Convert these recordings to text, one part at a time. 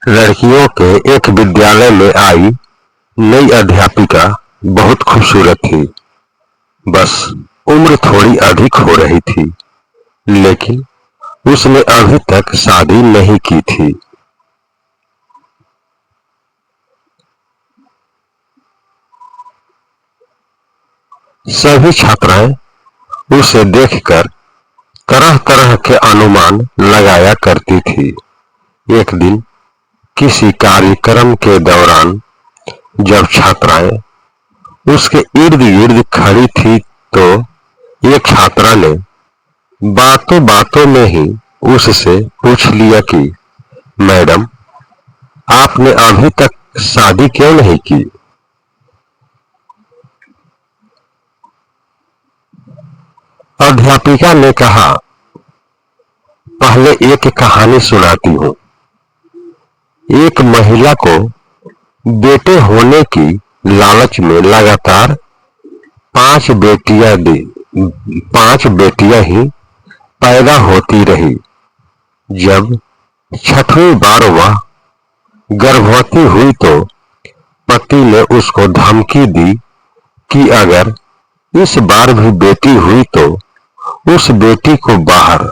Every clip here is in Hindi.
लड़कियों के एक विद्यालय में आई नई अध्यापिका बहुत खूबसूरत थी। बस उम्र थोड़ी अधिक हो रही थी, लेकिन उसने अभी तक शादी नहीं की थी। सभी छात्राएं उसे देखकर तरह-तरह के अनुमान लगाया करती थी। एक दिन किसी कार्यक्रम के दौरान जब छात्राएं उसके इर्द-गिर्द खड़ी थी, तो एक छात्रा ने बातों-बातों में ही उससे पूछ लिया कि मैडम, आपने अभी तक शादी क्यों नहीं की? अध्यापिका ने कहा, पहले एक कहानी सुनाती हूँ। एक महिला को बेटे होने की लालच में लगातार 5 बेटियां ही पैदा होती रही। जब छठवीं बार वह गर्भवती हुई तो पति ने उसको धमकी दी कि अगर इस बार भी बेटी हुई तो उस बेटी को बाहर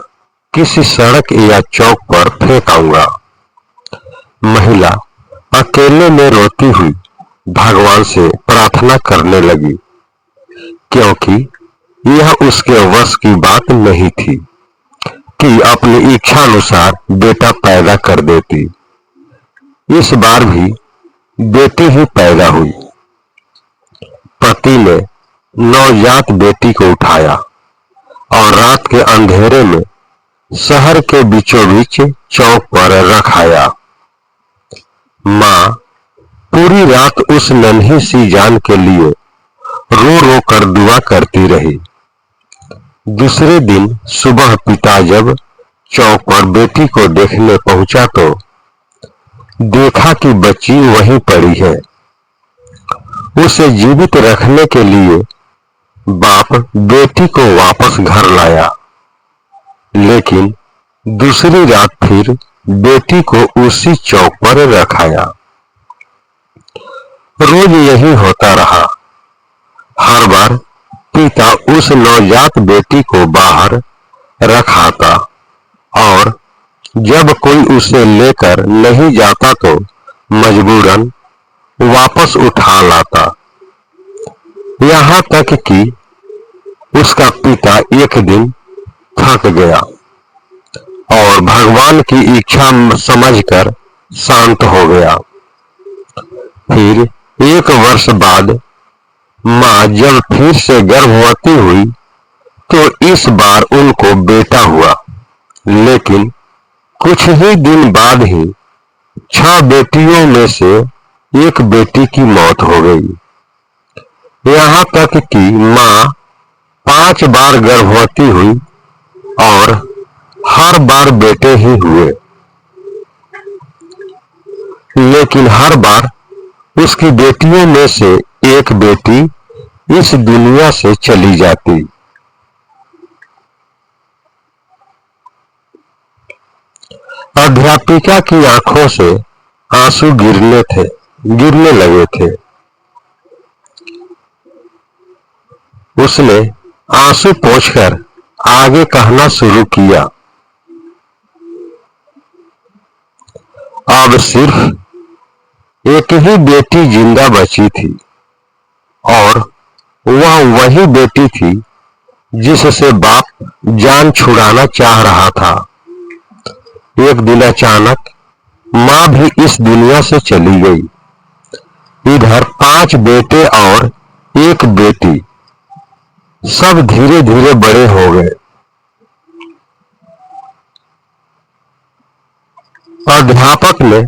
किसी सड़क या चौक पर फेंक आऊंगा। महिला अकेले में रोती हुई भगवान से प्रार्थना करने लगी, क्योंकि यह उसके वश की बात नहीं थी कि अपनी इच्छा अनुसार बेटा पैदा कर देती। इस बार भी बेटी ही पैदा हुई। पति ने नवजात बेटी को उठाया और रात के अंधेरे में शहर के बीचों बीच चौक पर रखाया। माँ पूरी रात उस नन्ही सी जान के लिए रो रो कर दुआ करती रही। दूसरे दिन सुबह पिता जब चौक पर बेटी को देखने पहुंचा तो देखा कि बच्ची वहीं पड़ी है। उसे जीवित रखने के लिए बाप बेटी को वापस घर लाया, लेकिन दूसरी रात फिर बेटी को उसी चौक पर रखाया। रोज यही होता रहा। हर बार पिता उस नवजात बेटी को बाहर रखाता और जब कोई उसे लेकर नहीं जाता तो मजबूरन वापस उठा लाता। यहाँ तक कि उसका पिता एक दिन थक गया और भगवान की इच्छा समझकर शांत हो गया। फिर 1 वर्ष बाद माँ जब फिर से गर्भवती हुई तो इस बार उनको बेटा हुआ, लेकिन कुछ ही दिन बाद ही 6 बेटियों में से एक बेटी की मौत हो गई। यहाँ तक कि माँ 5 बार गर्भवती हुई और हर बार बेटे ही हुए, लेकिन हर बार उसकी बेटियों में से एक बेटी इस दुनिया से चली जाती। अध्यापिका की आंखों से आंसू गिरने लगे थे। उसने आंसू पोंछकर आगे कहना शुरू किया, अब सिर्फ एक ही बेटी जिंदा बची थी और वह वही बेटी थी जिससे बाप जान छुड़ाना चाह रहा था। एक दिन अचानक माँ भी इस दुनिया से चली गई। इधर 5 बेटे और एक बेटी, सब धीरे धीरे बड़े हो गए। अध्यापक ने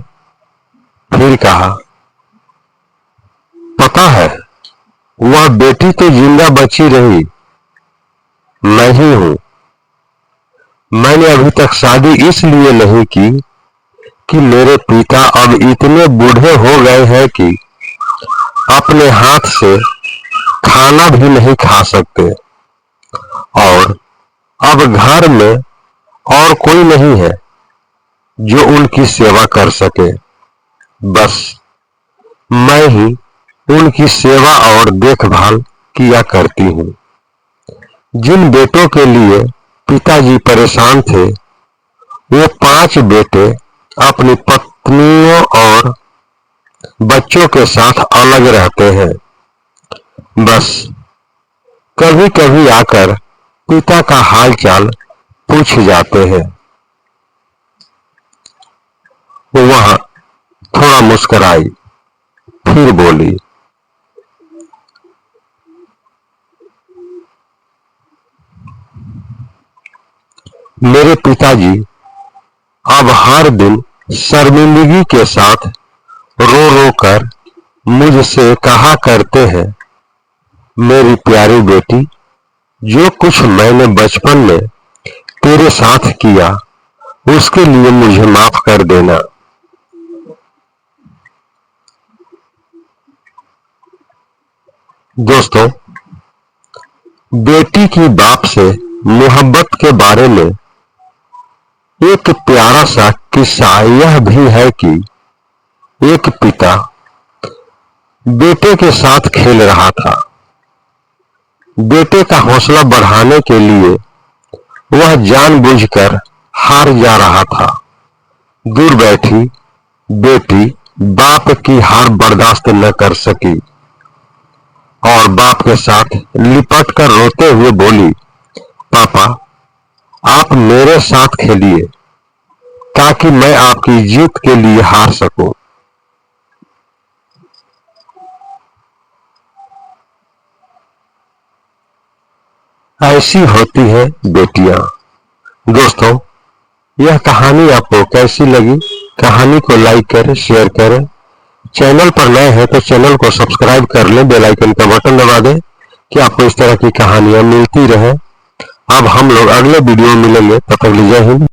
फिर कहा, पता है, वह बेटी तो जिंदा बची रही, मैं ही हूं। मैंने अभी तक शादी इसलिए नहीं की कि मेरे पिता अब इतने बूढ़े हो गए हैं कि अपने हाथ से खाना भी नहीं खा सकते और अब घर में और कोई नहीं है जो उनकी सेवा कर सके। बस मैं ही उनकी सेवा और देखभाल किया करती हूँ। जिन बेटों के लिए पिताजी परेशान थे, वो 5 बेटे अपनी पत्नियों और बच्चों के साथ अलग रहते हैं। बस कभी कभी आकर पिता का हाल चाल पूछ जाते हैं। वह थोड़ा मुस्कुराई, फिर बोली, मेरे पिताजी अब हर दिन शर्मिंदगी के साथ रो रो कर मुझसे कहा करते हैं, मेरी प्यारी बेटी, जो कुछ मैंने बचपन में तेरे साथ किया उसके लिए मुझे माफ कर देना। दोस्तों, बेटी की बाप से मोहब्बत के बारे में एक प्यारा सा किस्सा यह भी है कि एक पिता बेटे के साथ खेल रहा था। बेटे का हौसला बढ़ाने के लिए वह जानबूझकर हार जा रहा था। दूर बैठी बेटी बाप की हार बर्दाश्त न कर सकी और बाप के साथ लिपट कर रोते हुए बोली, पापा, आप मेरे साथ खेलिए ताकि मैं आपकी जीत के लिए हार सकूं। ऐसी होती है बेटियां। दोस्तों, यह कहानी आपको कैसी लगी? कहानी को लाइक करें, शेयर करें। चैनल पर नए हैं तो चैनल को सब्सक्राइब कर लें, बेल आइकन का बटन दबा दें कि आपको इस तरह की कहानियां मिलती रहे। अब हम लोग अगले वीडियो में मिलेंगे, तब तक जय हिंद।